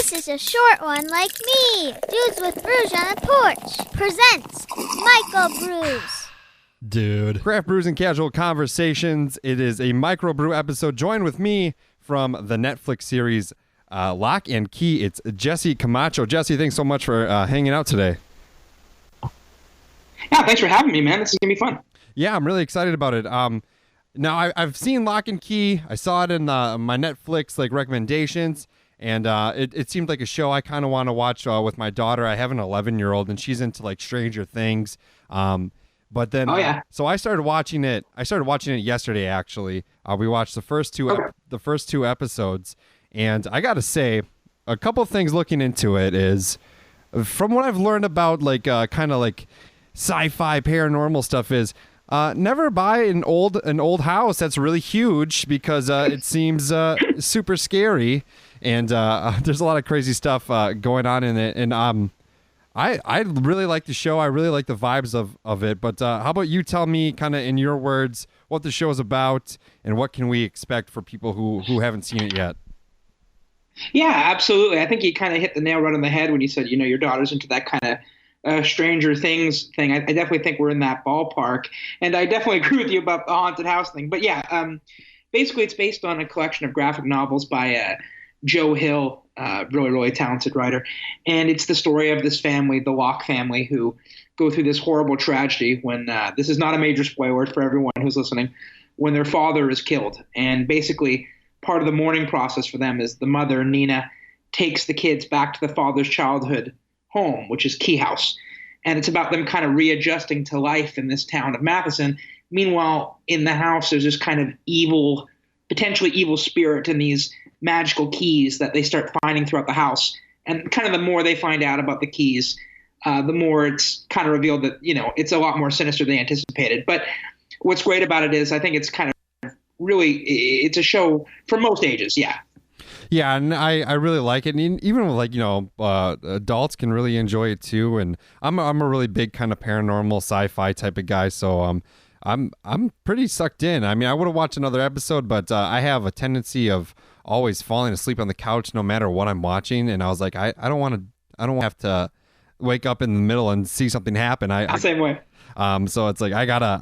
This is a short one like me. Dudes with Brews on the Porch presents Michael Brews. Dude. Craft Brews and Casual Conversations. It is a microbrew episode. Join with me from the Netflix series Locke and Key. It's Jesse Camacho. Jesse, thanks so much for hanging out today. Yeah, thanks for having me, man. This is going to be fun. Yeah, I'm really excited about it. Now, I've seen Locke and Key. I saw it in my Netflix recommendations, and it seemed like a show I kind of want to watch with my daughter. I have an 11-year-old, and she's into Stranger Things. But then, so I started watching it. I started watching it yesterday. Actually, we watched the first two episodes, and I got to say, a couple things looking into it is, from what I've learned about kind of sci-fi paranormal stuff is, never buy an old house that's really huge because it seems super scary, and there's a lot of crazy stuff going on in it, and I really like the show. I really like the vibes of it. But how about you tell me, kind of in your words, what the show is about and what can we expect for people who haven't seen it yet? Yeah, absolutely. I think you kind of hit the nail right on the head when you said, your daughter's into that kind of Stranger Things thing. I definitely think we're in that ballpark. And I definitely agree with you about the haunted house thing. But yeah, basically it's based on a collection of graphic novels by Joe Hill, really, really talented writer. And it's the story of this family, the Locke family, who go through this horrible tragedy when, this is not a major spoiler for everyone who's listening, when their father is killed. And basically part of the mourning process for them is the mother, Nina, takes the kids back to the father's childhood home, which is Key House. And it's about them kind of readjusting to life in this town of Matheson. Meanwhile, in the house, there's this kind of evil, potentially evil spirit and these magical keys that they start finding throughout the house. And kind of the more they find out about the keys, the more it's kind of revealed that, it's a lot more sinister than anticipated. But what's great about it is I think it's kind of really, it's a show for most ages. Yeah. Yeah, and I really like it, and even with adults can really enjoy it too. And I'm a really big kind of paranormal sci-fi type of guy, so I'm pretty sucked in. I mean, I would have watched another episode, but I have a tendency of always falling asleep on the couch no matter what I'm watching, and I was like, I don't want to have to wake up in the middle and see something happen. Same way. So it's like I gotta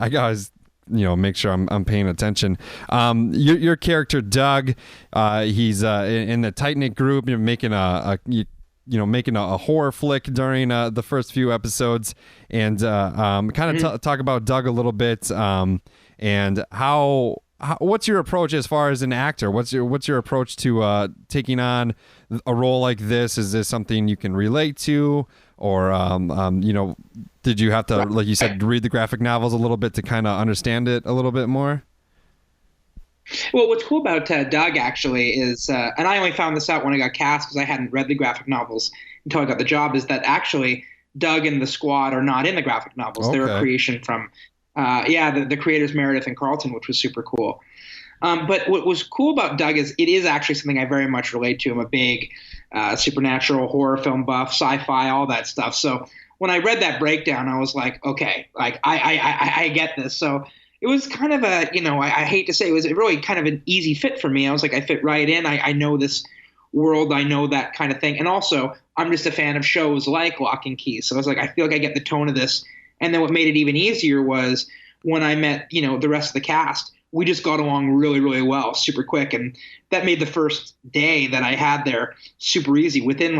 make sure I'm paying attention. Your character Doug, he's in the tight knit group, making a horror flick during the first few episodes, and talk about Doug a little bit, and how what's your approach as far as an actor? What's your approach to taking on a role like this? Is this something you can relate to, or did you have to, like you said, read the graphic novels a little bit to kind of understand it a little bit more? Well, what's cool about Doug actually is, and I only found this out when I got cast because I hadn't read the graphic novels until I got the job, is that actually Doug and the squad are not in the graphic novels. Okay. They're a creation from, the creators Meredith and Carlton, which was super cool. But what was cool about Doug is it is actually something I very much relate to. I'm a big supernatural horror film buff, sci-fi, all that stuff. So when I read that breakdown, I was like, okay, I get this. So it was kind of a, I hate to say it was really kind of an easy fit for me. I was like, I fit right in. I know this world. I know that kind of thing. And also, I'm just a fan of shows like Locke and Key. So I was like, I feel like I get the tone of this. And then what made it even easier was when I met, the rest of the cast, we just got along really, really well, super quick. And that made the first day that I had there super easy. Within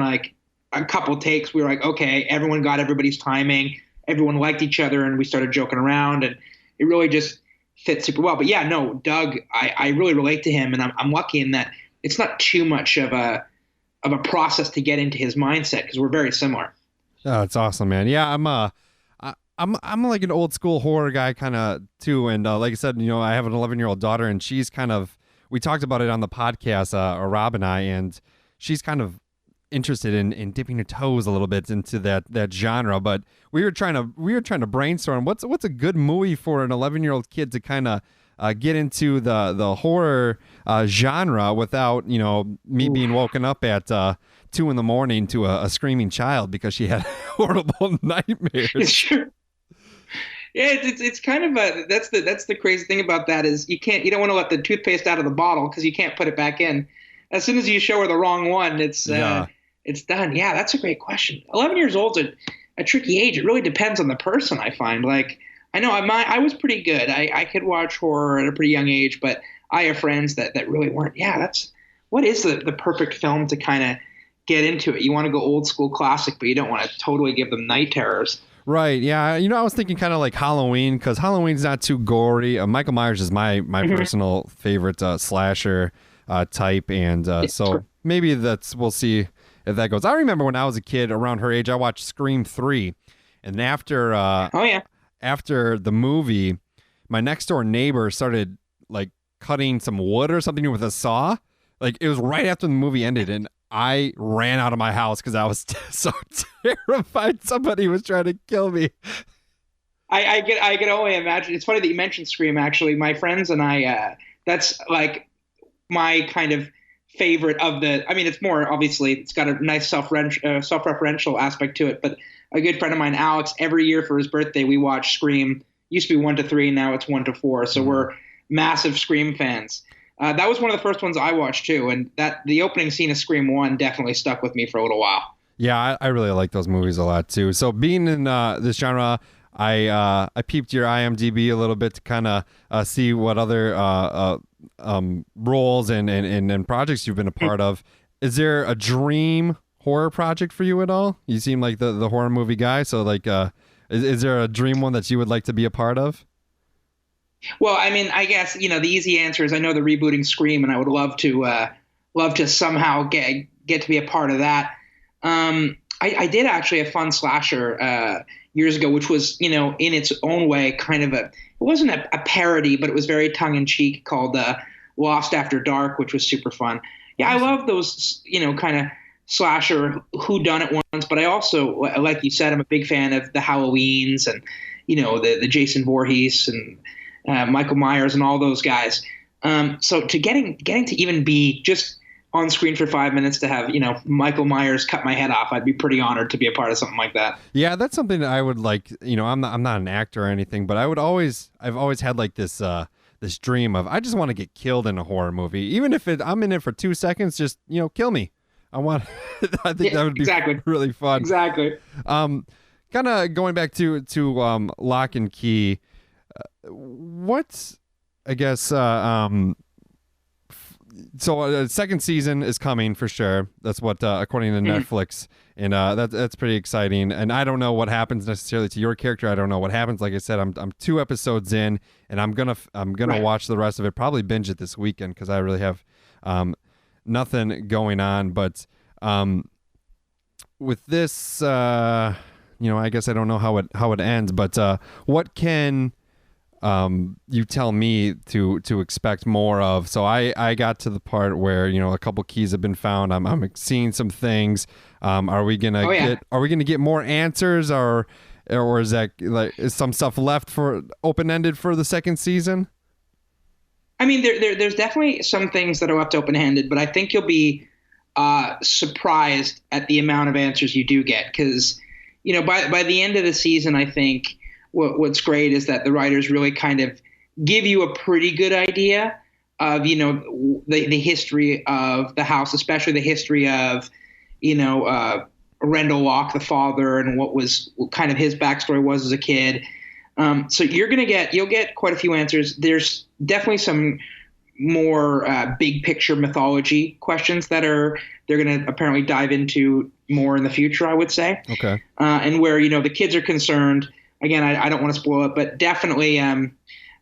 a couple takes, we were like, okay, everyone got everybody's timing. Everyone liked each other, and we started joking around, and it really just fit super well. But yeah, no, Doug, I really relate to him, and I'm lucky in that it's not too much of a process to get into his mindset because we're very similar. Oh, that's awesome, man. Yeah, I'm like an old school horror guy kind of too, and like I said, I have an 11-year-old daughter, and she's we talked about it on the podcast, Rob and I, and she's kind of interested in dipping her toes a little bit into that genre. But we were trying to brainstorm what's a good movie for an 11-year-old kid to kind of get into the horror genre without me being woken up at 2 a.m. to a screaming child because she had horrible nightmares. Sure. Yeah, it's kind of that's the crazy thing about that is you don't want to let the toothpaste out of the bottle because you can't put it back in. As soon as you show her the wrong one, it's it's done. Yeah, that's a great question. 11 years old's a tricky age. It really depends on the person, I find. Like, I know I was pretty good. I could watch horror at a pretty young age, but I have friends that really weren't. Yeah, what is the perfect film to kind of get into it? You want to go old school classic, but you don't want to totally give them night terrors. Right. Yeah. I was thinking kind of like Halloween, because Halloween's not too gory. Michael Myers is my personal favorite slasher type, and so maybe we'll see if that goes. I remember when I was a kid around her age, I watched Scream 3, and after after the movie, my next door neighbor started like cutting some wood or something with a saw. Like, it was right after the movie ended, and I ran out of my house because I was so terrified somebody was trying to kill me. I can only imagine. It's funny that you mentioned Scream. Actually, my friends and I, that's like my kind of favorite of the. I mean, it's more obviously it's got a nice self-referential aspect to it. But a good friend of mine, Alex, every year for his birthday, we watch Scream. Used to be 1 to 3, now it's 1 to 4. So we're massive Scream fans. That was one of the first ones I watched too, and the opening scene of Scream 1 definitely stuck with me for a little while. Yeah, I really like those movies a lot too. So being in this genre, I peeped your IMDb a little bit to kind of see what other roles and projects you've been a part of. Is there a dream horror project for you at all? You seem like the horror movie guy, so like, is there a dream one that you would like to be a part of? Well, I mean, I guess, the easy answer is I know they're rebooting Scream, and I would love to somehow get to be a part of that. I did actually a fun slasher years ago, which was, in its own way, kind of it wasn't a parody, but it was very tongue in cheek, called Lost After Dark, which was super fun. Yeah, I love those, kind of slasher whodunit ones, but I also, like you said, I'm a big fan of the Halloweens and, the Jason Voorhees and Michael Myers and all those guys. So to getting to even be just on screen for 5 minutes to have, Michael Myers cut my head off, I'd be pretty honored to be a part of something like that. Yeah, that's something that I would like. I'm not an actor or anything, but I've always had like this this dream of, I just want to get killed in a horror movie, even if I'm in it for 2 seconds. Just kill me. I think that would be really fun. Exactly. Kind of going back to Locke and Key. What's, I guess, so a second season is coming for sure. That's what, according to Netflix, and that's pretty exciting. And I don't know what happens necessarily to your character. I don't know what happens. Like I said, I'm 2 episodes in, and I'm gonna watch the rest of it. Probably binge it this weekend because I really have nothing going on. But with this, I guess I don't know how it ends. But what can you tell me to expect more of? So I got to the part where a couple keys have been found. I'm seeing some things. Are we gonna get more answers, or is that is some stuff left for open-ended for the second season? I mean, there's definitely some things that are left open-ended, but I think you'll be surprised at the amount of answers you do get, because by the end of the season, I think what's great is that the writers really kind of give you a pretty good idea of, the history of the house, especially the history of, Rendell Locke, the father, and what kind of his backstory was as a kid. So you'll get quite a few answers. There's definitely some more big picture mythology questions that they're going to apparently dive into more in the future, I would say. Okay. And where, the kids are concerned. Again, I don't want to spoil it, but definitely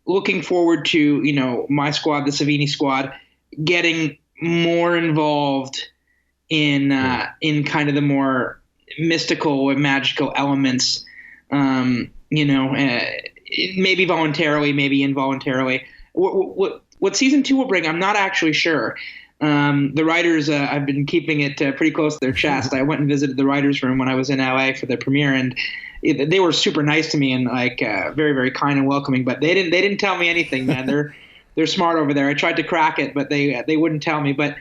looking forward to, my squad, the Savini squad, getting more involved in kind of the more mystical and magical elements, maybe voluntarily, maybe involuntarily. What season 2 will bring, I'm not actually sure. The writers, I've been keeping it pretty close to their chest. I went and visited the writers' room when I was in LA for the premiere, and they were super nice to me and very, very kind and welcoming. But they didn't tell me anything, man. They're smart over there. I tried to crack it, but they wouldn't tell me. But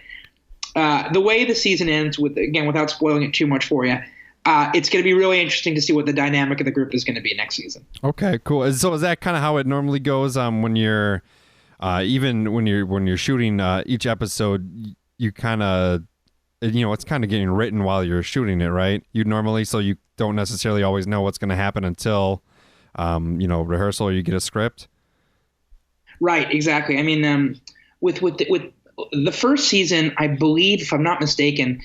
the way the season ends, without spoiling it too much for you, it's going to be really interesting to see what the dynamic of the group is going to be next season. Okay, cool. So is that kind of how it normally goes when you're even when you're shooting each episode? You kind of it's kind of getting written while you're shooting it, right? So you don't necessarily always know what's going to happen until, rehearsal or you get a script. Right, exactly. I mean, with the first season, I believe, if I'm not mistaken,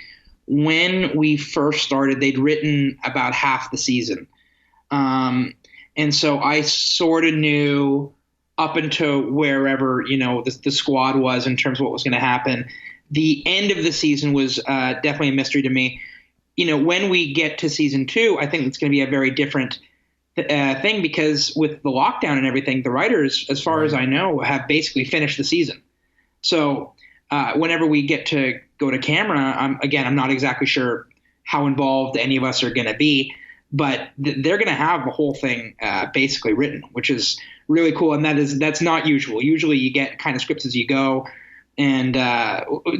when we first started, they'd written about half the season. And so I sort of knew up until wherever, the squad was in terms of what was going to happen. The end of the season was definitely a mystery to me. When we get to season 2, I think it's going to be a very different thing, because with the lockdown and everything, the writers, as far as I know, have basically finished the season. So whenever we get to go to camera, I'm not exactly sure how involved any of us are going to be, but they're going to have the whole thing basically written, which is really cool. And that's not usual. Usually you get kind of scripts as you go, and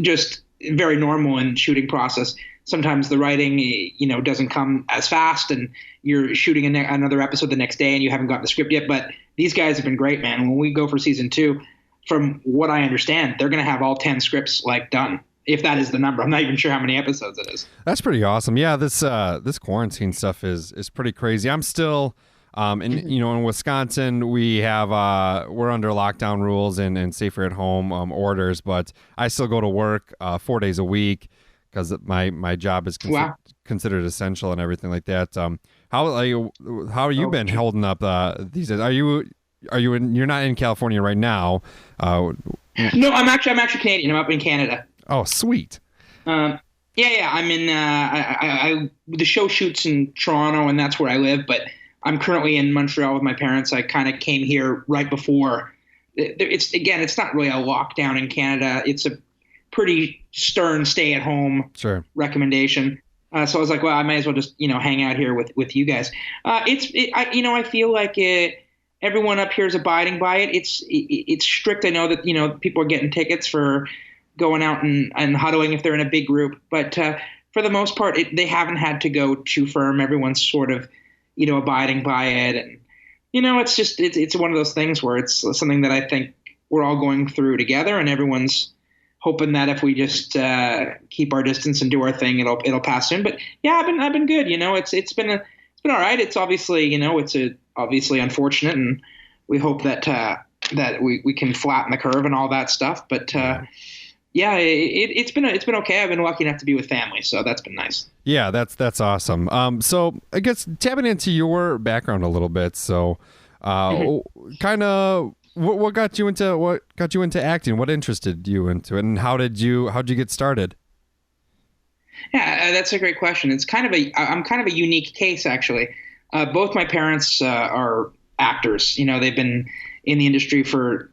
just very normal in shooting process. Sometimes the writing, doesn't come as fast, and you're shooting another episode the next day and you haven't gotten the script yet. But these guys have been great, man. When we go for season 2, from what I understand, they're going to have all 10 scripts done. If that is the number. I'm not even sure how many episodes it is. That's pretty awesome. Yeah, this quarantine stuff is pretty crazy. I'm still in Wisconsin, we have we're under lockdown rules and safer at home orders, but I still go to work 4 days a week because my job is considered essential and everything like that. How have you been holding up these days? You're not in California right now? No, I'm actually Canadian. I'm up in Canada. Oh, sweet. Yeah. I'm in. The show shoots in Toronto, and that's where I live. But I'm currently in Montreal with my parents. I kind of came here right before. It's not really a lockdown in Canada. It's a pretty stern stay-at-home recommendation. So I was like, well, I might as well just hang out here with you guys. I feel like everyone up here is abiding by it. It's strict. I know that people are getting tickets for going out and huddling if they're in a big group, but for the most part, they haven't had to go too firm. Everyone's sort of abiding by it, and it's one of those things where it's something that I think we're all going through together, and everyone's hoping that if we just keep our distance and do our thing, it'll pass soon. But yeah, I've been good. It's been all right. It's obviously it's obviously unfortunate, and we hope that we can flatten the curve and all that stuff. But yeah, it's been okay. I've been lucky enough to be with family, so that's been nice. Yeah, that's awesome. So I guess tapping into your background a little bit. So, kind of what got you into acting? What interested you into it, and how'd you get started? Yeah, that's a great question. I'm kind of a unique case, actually. Both my parents are actors. They've been in the industry for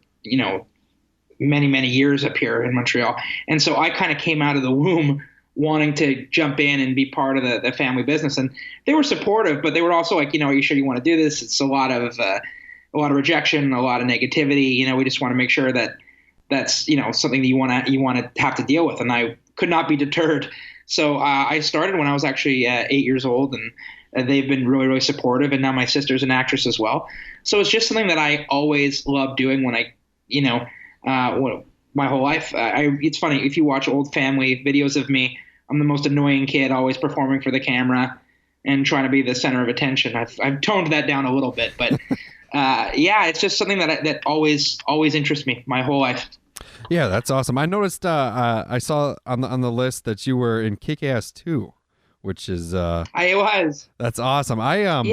many, many years up here in Montreal. And so I kind of came out of the womb wanting to jump in and be part of the family business. And they were supportive, but they were also like, are you sure you want to do this? It's a lot of rejection, a lot of negativity. We just want to make sure that that's, something that you want to have to deal with. And I could not be deterred. So I started when I was actually 8 years old, and they've been really, really supportive. And now my sister's an actress as well. So it's just something that I always loved doing when my whole life. It's funny, if you watch old family videos of me, I'm the most annoying kid, always performing for the camera and trying to be the center of attention. I've toned that down a little bit, but yeah, it's just something that always interests me my whole life. Yeah, that's awesome. I noticed I saw on the list that you were in Kick-Ass 2, which is I was. That's awesome. I'm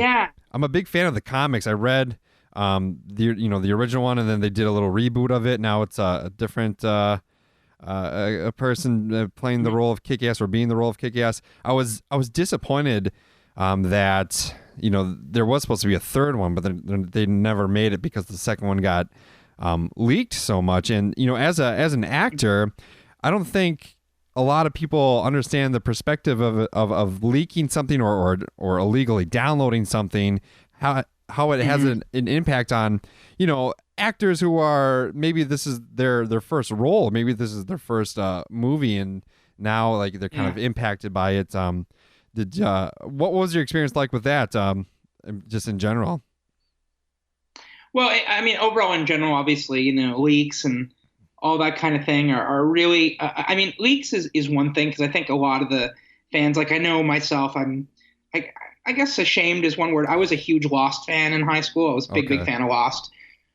a big fan of the comics. I read the original one, and then they did a little reboot of it. Now it's a different a person playing the role of Kick-Ass or being the role of Kick-Ass. I was disappointed that there was supposed to be a third one, but they never made it because the second one got leaked so much. And as an actor, I don't think a lot of people understand the perspective of leaking something or illegally downloading something. How it has an impact on, actors who are, maybe this is their first role, maybe this is their first movie, and now they're kind of impacted by it. What was your experience like with that, just in general? Well, I mean, overall in general, obviously, leaks and all that kind of thing are really. I mean, leaks is one thing because I think a lot of the fans, like I know myself, I, I guess ashamed is one word. I was a huge Lost fan in high school. I was a big fan of Lost,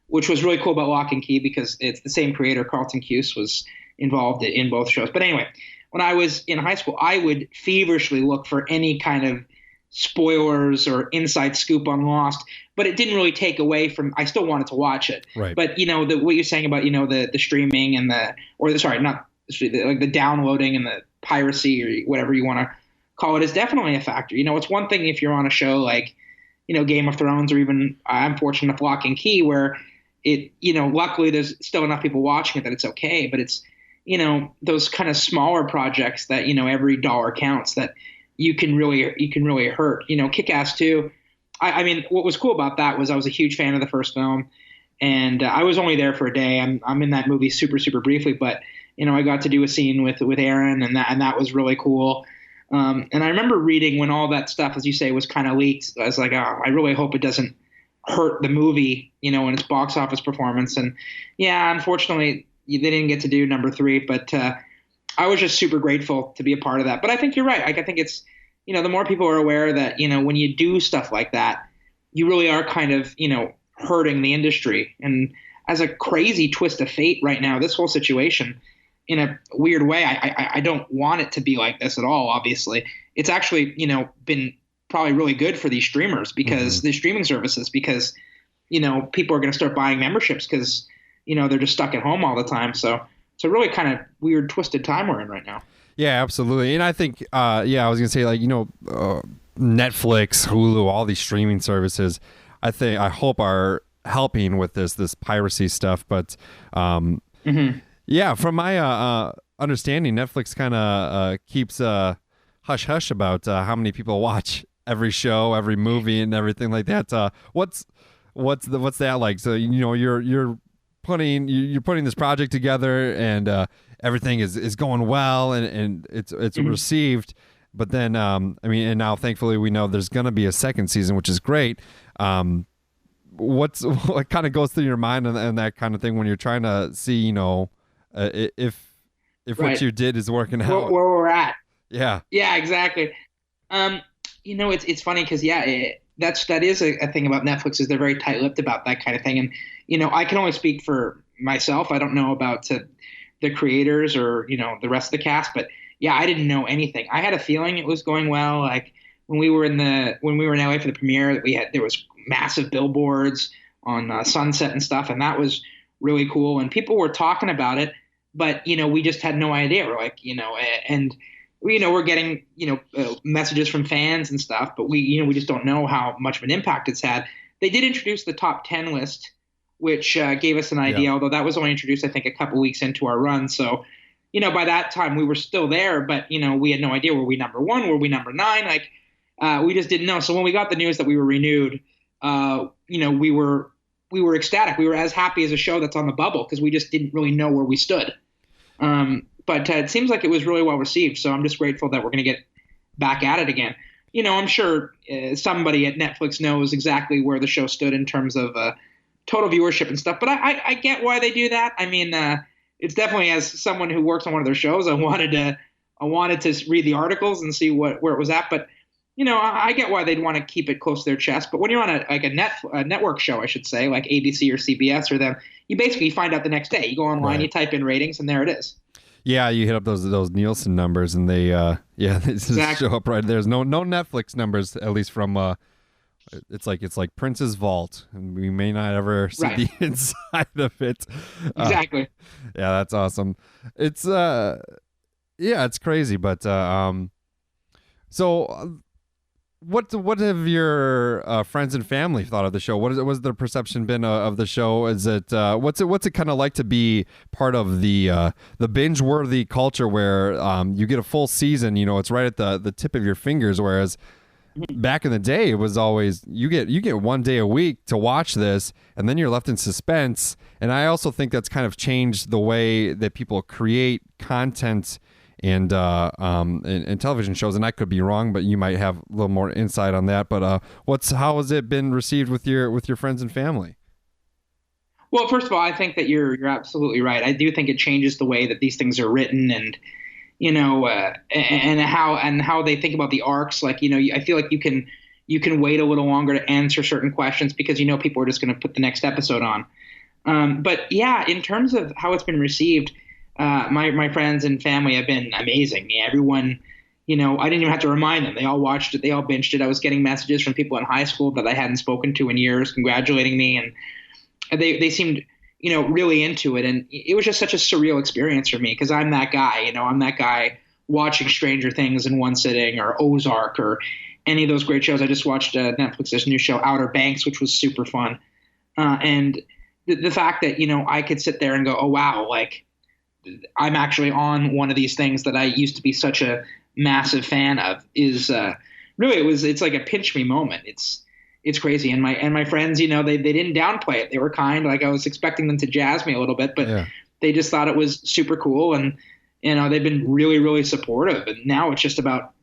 which was really cool about Locke and Key because it's the same creator, Carlton Cuse, was involved in both shows. But anyway, when I was in high school, I would feverishly look for any kind of spoilers or inside scoop on Lost, but it didn't really take away from. I still wanted to watch it. Right. But what you're saying about the streaming and not like the downloading and the piracy or whatever you want to call it is definitely a factor. It's one thing if you're on a show like Game of Thrones or even I'm fortunate enough Locke and Key where it luckily there's still enough people watching it that it's okay, but it's those kind of smaller projects that every dollar counts that you can really hurt. Kick-Ass 2. I mean, what was cool about that was I was a huge fan of the first film, and I was only there for a day. I'm in that movie super super briefly, but I got to do a scene with Aaron, and that was really cool. And I remember reading when all that stuff, as you say, was kind of leaked. I was like, oh, I really hope it doesn't hurt the movie, in its box office performance. And yeah, unfortunately, they didn't get to do number 3, but I was just super grateful to be a part of that. But I think you're right. I think it's, the more people are aware that, when you do stuff like that, you really are kind of, hurting the industry. And as a crazy twist of fate right now, this whole situation, in a weird way, I don't want it to be like this at all, obviously. It's actually, been probably really good for these streamers because the streaming services, because, people are going to start buying memberships because, they're just stuck at home all the time. So it's a really kind of weird, twisted time we're in right now. Yeah, absolutely. And I think, I was going to say, like, Netflix, Hulu, all these streaming services, I hope are helping with this piracy stuff. But, yeah, from my understanding, Netflix kind of keeps hush-hush about how many people watch every show, every movie, and everything like that. What's that like? So, you're putting this project together and everything is going well and it's received, but then and now thankfully we know there's going to be a second season, which is great. What kind of goes through your mind and that kind of thing when you're trying to see if what you did is working out, where we're at? Yeah exactly. It's funny because that is a thing about Netflix is they're very tight-lipped about that kind of thing. And, I can only speak for myself. I don't know about the creators or, the rest of the cast, but yeah, I didn't know anything. I had a feeling it was going well. Like when we were in LA for the premiere, there was massive billboards on Sunset and stuff. And that was really cool. And people were talking about it, but, we just had no idea. We're like, and we're getting, messages from fans and stuff, but we just don't know how much of an impact it's had. They did introduce the top 10 list, which gave us an idea, although that was only introduced, I think, a couple weeks into our run. So, by that time we were still there, but, we had no idea. Were we number 1? Were we number 9? Like, we just didn't know. So when we got the news that we were renewed, we were ecstatic. We were as happy as a show that's on the bubble because we just didn't really know where we stood. But it seems like it was really well received. So I'm just grateful that we're going to get back at it again. I'm sure somebody at Netflix knows exactly where the show stood in terms of total viewership and stuff. But I get why they do that. I mean, it's definitely, as someone who works on one of their shows, I wanted to read the articles and see where it was at. But I get why they'd want to keep it close to their chest. But when you're on a network show, I should say, like ABC or CBS or them, you basically find out the next day. You go online, right. You type in ratings, and there it is. Yeah, you hit up those Nielsen numbers, and they exactly. Show up right. There's no Netflix numbers, at least from it's like Prince's vault, and we may not ever see the inside of it. Exactly. Yeah, that's awesome. It's it's crazy, but so. What have your friends and family thought of the show? What's their perception been of the show? Is it what's it kind of like to be part of the binge-worthy culture where you get a full season? It's right at the tip of your fingers. Whereas back in the day, it was always you get one day a week to watch this, and then you're left in suspense. And I also think that's kind of changed the way that people create content and television shows, and I could be wrong, but you might have a little more insight on that. But how has it been received with your friends and family? Well, first of all, I think that you're absolutely right. I do think it changes the way that these things are written, and and how they think about the arcs. Like, I feel like you can wait a little longer to answer certain questions because people are just going to put the next episode on. But yeah, in terms of how it's been received, my friends and family have been amazing. Everyone, I didn't even have to remind them. They all watched it. They all binged it. I was getting messages from people in high school that I hadn't spoken to in years, congratulating me, and they seemed really into it. And it was just such a surreal experience for me because I'm that guy. I'm that guy watching Stranger Things in one sitting, or Ozark, or any of those great shows. I just watched Netflix's new show Outer Banks, which was super fun. And the fact that I could sit there and go, oh wow, like I'm actually on one of these things that I used to be such a massive fan of is really, it's like a pinch me moment. It's crazy. And my friends, they didn't downplay it. They were kind. Like, I was expecting them to jazz me a little bit, but they just thought it was super cool. And they've been really, really supportive. And now it's just about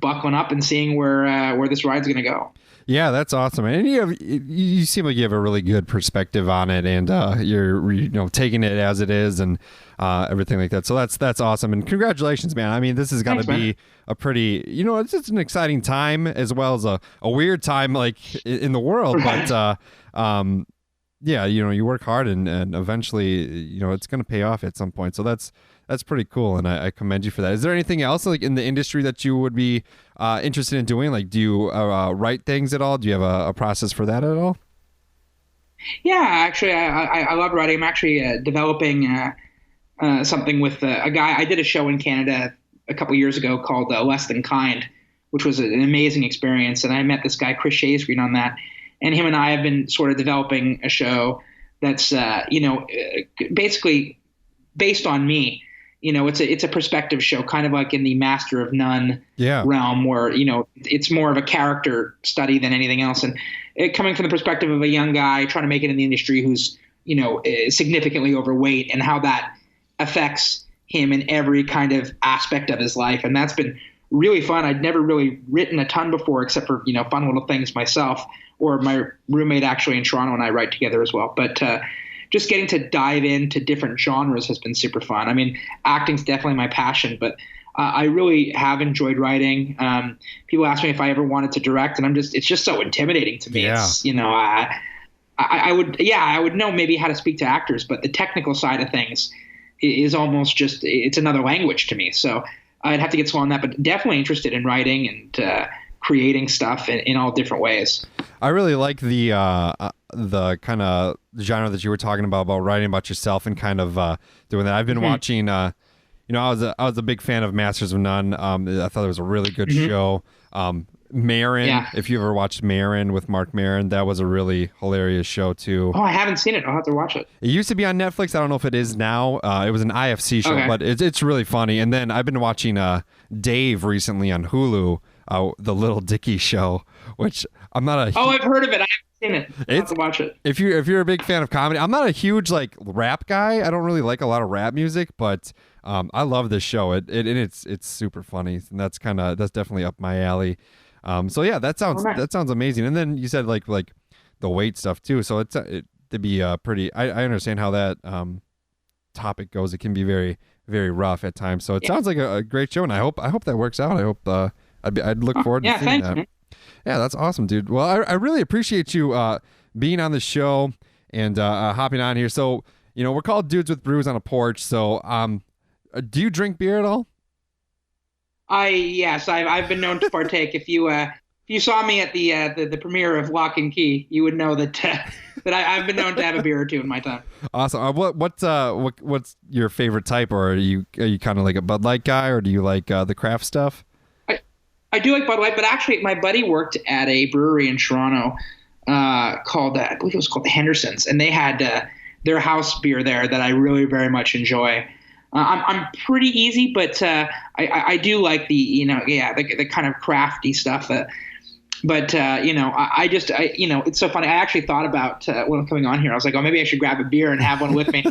buckling up and seeing where this ride's going to go. Yeah, that's awesome. And you seem like you have a really good perspective on it, and you're taking it as it is, and everything like that. So that's awesome. And congratulations, man. I mean, this has got to be a pretty, it's just an exciting time as well as a weird time, like in the world. But yeah, you work hard, and eventually, it's going to pay off at some point. So that's pretty cool, and I commend you for that. Is there anything else like in the industry that you would be interested in doing? Like, do you write things at all? Do you have a process for that at all? Yeah, actually, I love writing. I'm actually developing something with a guy. I did a show in Canada a couple years ago called Less Than Kind, which was an amazing experience. And I met this guy, Chris Shasgreen, on that. And him and I have been sort of developing a show that's, basically based on me. It's a perspective show, kind of like in the Master of None realm, where it's more of a character study than anything else, and coming from the perspective of a young guy trying to make it in the industry who's significantly overweight, and how that affects him in every kind of aspect of his life. And that's been really fun. I'd never really written a ton before, except for fun little things myself, or my roommate actually in Toronto and I write together as well. But just getting to dive into different genres has been super fun. I mean, acting's definitely my passion, but I really have enjoyed writing. People ask me if I ever wanted to direct, and it's just so intimidating to me. Yeah. It's, I would know maybe how to speak to actors, but the technical side of things is almost just, it's another language to me. So I'd have to get slow on that, but definitely interested in writing and creating stuff in all different ways. I really like the kind of genre that you were talking about writing about yourself and kind of doing that. I've been watching, I was a big fan of Masters of None. I thought it was a really good show. Marin, if you ever watched Marin with Mark Maron, that was a really hilarious show too. Oh, I haven't seen it. I'll have to watch it. It used to be on Netflix. I don't know if it is now. It was an IFC show, but it's really funny. And then I've been watching Dave recently on Hulu, the Little Dicky show, which I'm not a... I've heard of it. I haven't seen it. I'll have to watch it. If you're a big fan of comedy, I'm not a huge like rap guy. I don't really like a lot of rap music, but I love this show. It's super funny, and that's definitely up my alley. So yeah, that sounds amazing. And then you said like the weight stuff too. So it'd be pretty. I understand how that topic goes. It can be very, very rough at times. So it sounds like a great show, and I hope that works out. I hope I'd look forward to seeing that. Man. Yeah, that's awesome, dude. Well, I really appreciate you being on the show and hopping on here. So we're called Dudes with Brews on a Porch. So do you drink beer at all? Yes, I've been known to partake. If you saw me at the premiere of Locke and Key, you would know that I've been known to have a beer or two in my time. Awesome. What's your favorite type, or are you kind of like a Bud Light guy, or do you like the craft stuff? I do like Bud Light, but actually my buddy worked at a brewery in Toronto called I believe it was called Henderson's, and they had their house beer there that I really very much enjoy. I'm pretty easy, but I do like the kind of crafty stuff. It's so funny. I actually thought about when I'm coming on here. I was like, oh, maybe I should grab a beer and have one with me.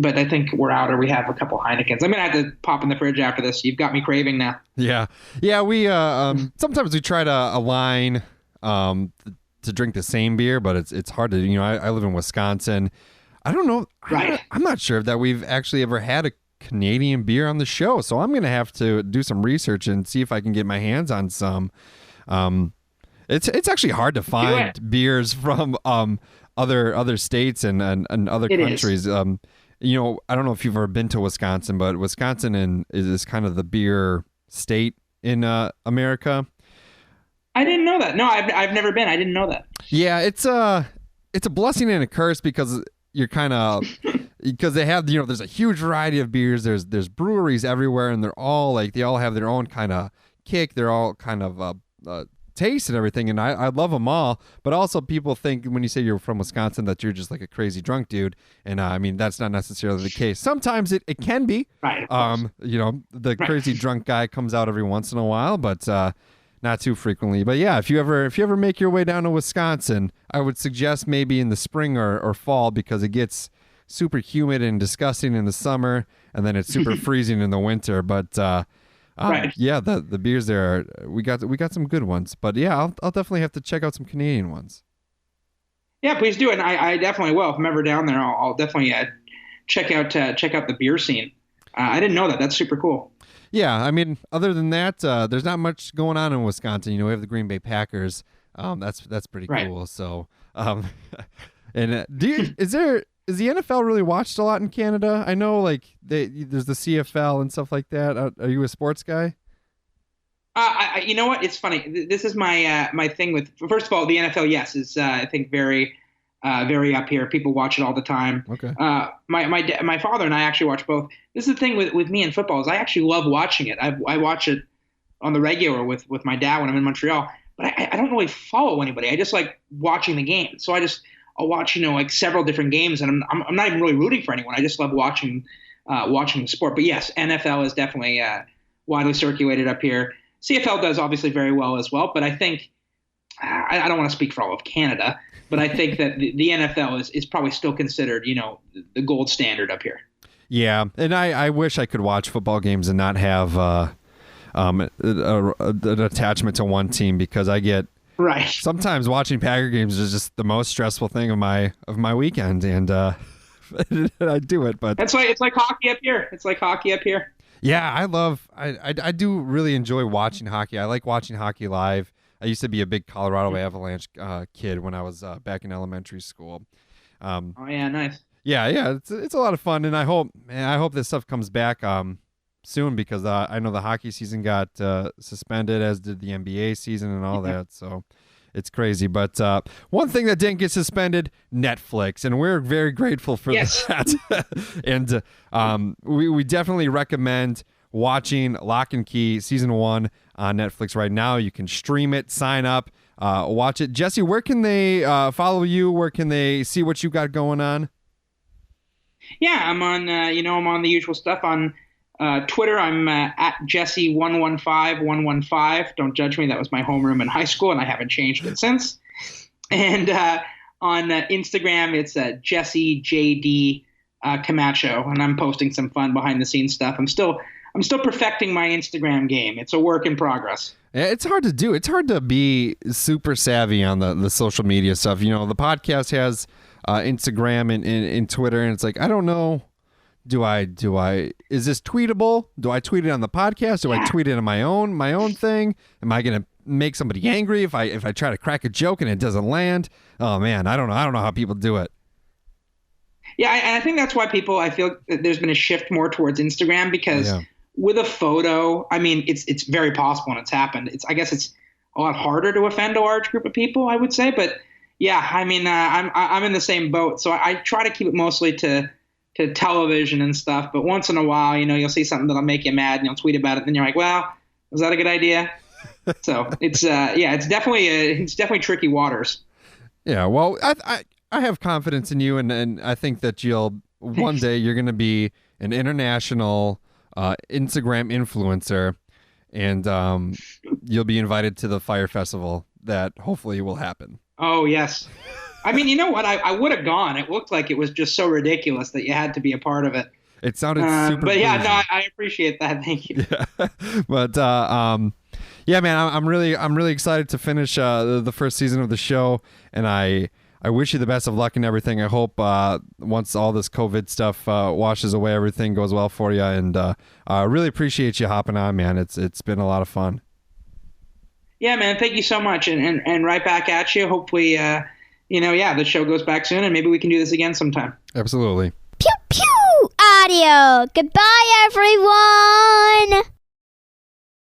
But I think we're out, or we have a couple Heinekens. I'm gonna have to pop in the fridge after this. You've got me craving now. Yeah. We sometimes we try to align to drink the same beer, but it's hard to. I live in Wisconsin. I don't know. Right. I'm not sure that we've actually ever had a Canadian beer on the show, so I'm gonna have to do some research and see if I can get my hands on some. It's actually hard to find beers from other states and other countries. I don't know if you've ever been to Wisconsin, but Wisconsin is kind of the beer state in America. I didn't know that. No, I've never been. I didn't know that. Yeah, it's a blessing and a curse because you're kind of because they have there's a huge variety of beers. There's breweries everywhere, and they all have their own kind of kick. They're all kind of taste and everything, and I love them all. But also, people think when you say you're from Wisconsin that you're just like a crazy drunk dude, and I mean that's not necessarily the case. Sometimes it can be. Right. The crazy drunk guy comes out every once in a while, but not too frequently. But yeah, if you ever make your way down to Wisconsin, I would suggest maybe in the spring or fall because it gets super humid and disgusting in the summer, and then it's super freezing in the winter. But right. Yeah, the beers there we got some good ones. But yeah, I'll definitely have to check out some Canadian ones. Yeah, please do, and I definitely will. If I'm ever down there, I'll definitely check out the beer scene. I didn't know that. That's super cool. Yeah, I mean, other than that, there's not much going on in Wisconsin. We have the Green Bay Packers. That's pretty cool. So, and is the NFL really watched a lot in Canada? I know, there's the CFL and stuff like that. Are you a sports guy? You know what? It's funny. This is my thing with. First of all, the NFL, yes, is I think very up here. People watch it all the time. Okay. My father and I actually watch both. This is the thing with me and football is I actually love watching it. I watch it on the regular with my dad when I'm in Montreal, but I don't really follow anybody. I just like watching the game. So I'll watch several different games, and I'm not even really rooting for anyone. I just love watching the sport. But yes, NFL is definitely widely circulated up here. CFL does obviously very well as well, but I think I don't want to speak for all of Canada, but I think that the NFL is probably still considered, the gold standard up here. Yeah, and I wish I could watch football games and not have an attachment to one team because I get sometimes watching Packer games is just the most stressful thing of my weekend, and I do it. But it's like hockey up here. It's like hockey up here. Yeah, I do really enjoy watching hockey. I like watching hockey live. I used to be a big Colorado Avalanche kid when I was back in elementary school. Oh yeah, nice. Yeah, it's a lot of fun, and I hope this stuff comes back soon because I know the hockey season got suspended, as did the NBA season and all that. So it's crazy. But one thing that didn't get suspended, Netflix, and we're very grateful for that. And we definitely recommend watching Locke and Key season 1 on Netflix right now. You can stream it, sign up, watch it. Jesse, where can they follow you? Where can they see what you got going on? Yeah, I'm on. I'm on the usual stuff on Twitter. I'm at Jesse115115. Don't judge me. That was my homeroom in high school, and I haven't changed it since. And on Instagram, it's Jesse JD Camacho, and I'm posting some fun behind the scenes stuff. I'm still perfecting my Instagram game. It's a work in progress. It's hard to do. It's hard to be super savvy on the social media stuff. The podcast has Instagram and Twitter, and it's like, I don't know. Is this tweetable? Do I tweet it on the podcast? Do I tweet it on my own thing? Am I going to make somebody angry if I try to crack a joke and it doesn't land? Oh man, I don't know how people do it. Yeah, I think that's why I feel there's been a shift more towards Instagram because with a photo, I mean, it's very possible and it's happened. I guess it's a lot harder to offend a large group of people, I would say. But yeah, I mean, I'm in the same boat. So I try to keep it mostly to television and stuff. But once in a while, you'll see something that'll make you mad and you'll tweet about it. And then you're like, well, was that a good idea? So it's definitely tricky waters. Yeah, well, I have confidence in you, and I think that one day you're going to be an international Instagram influencer, and you'll be invited to the Fire Festival that hopefully will happen. Oh, yes. I mean, you know what? I would have gone. It looked like it was just so ridiculous that you had to be a part of it. It sounded super But yeah, bougie. no, I appreciate that. Thank you. Yeah. But Yeah, man, I'm really excited to finish the first season of the show, and I wish you the best of luck and everything. I hope once all this COVID stuff washes away, everything goes well for you, and I really appreciate you hopping on, man. It's been a lot of fun. Yeah, man, thank you so much, and right back at you. Hopefully, the show goes back soon, and maybe we can do this again sometime. Absolutely. Pew pew! Audio. Goodbye, everyone.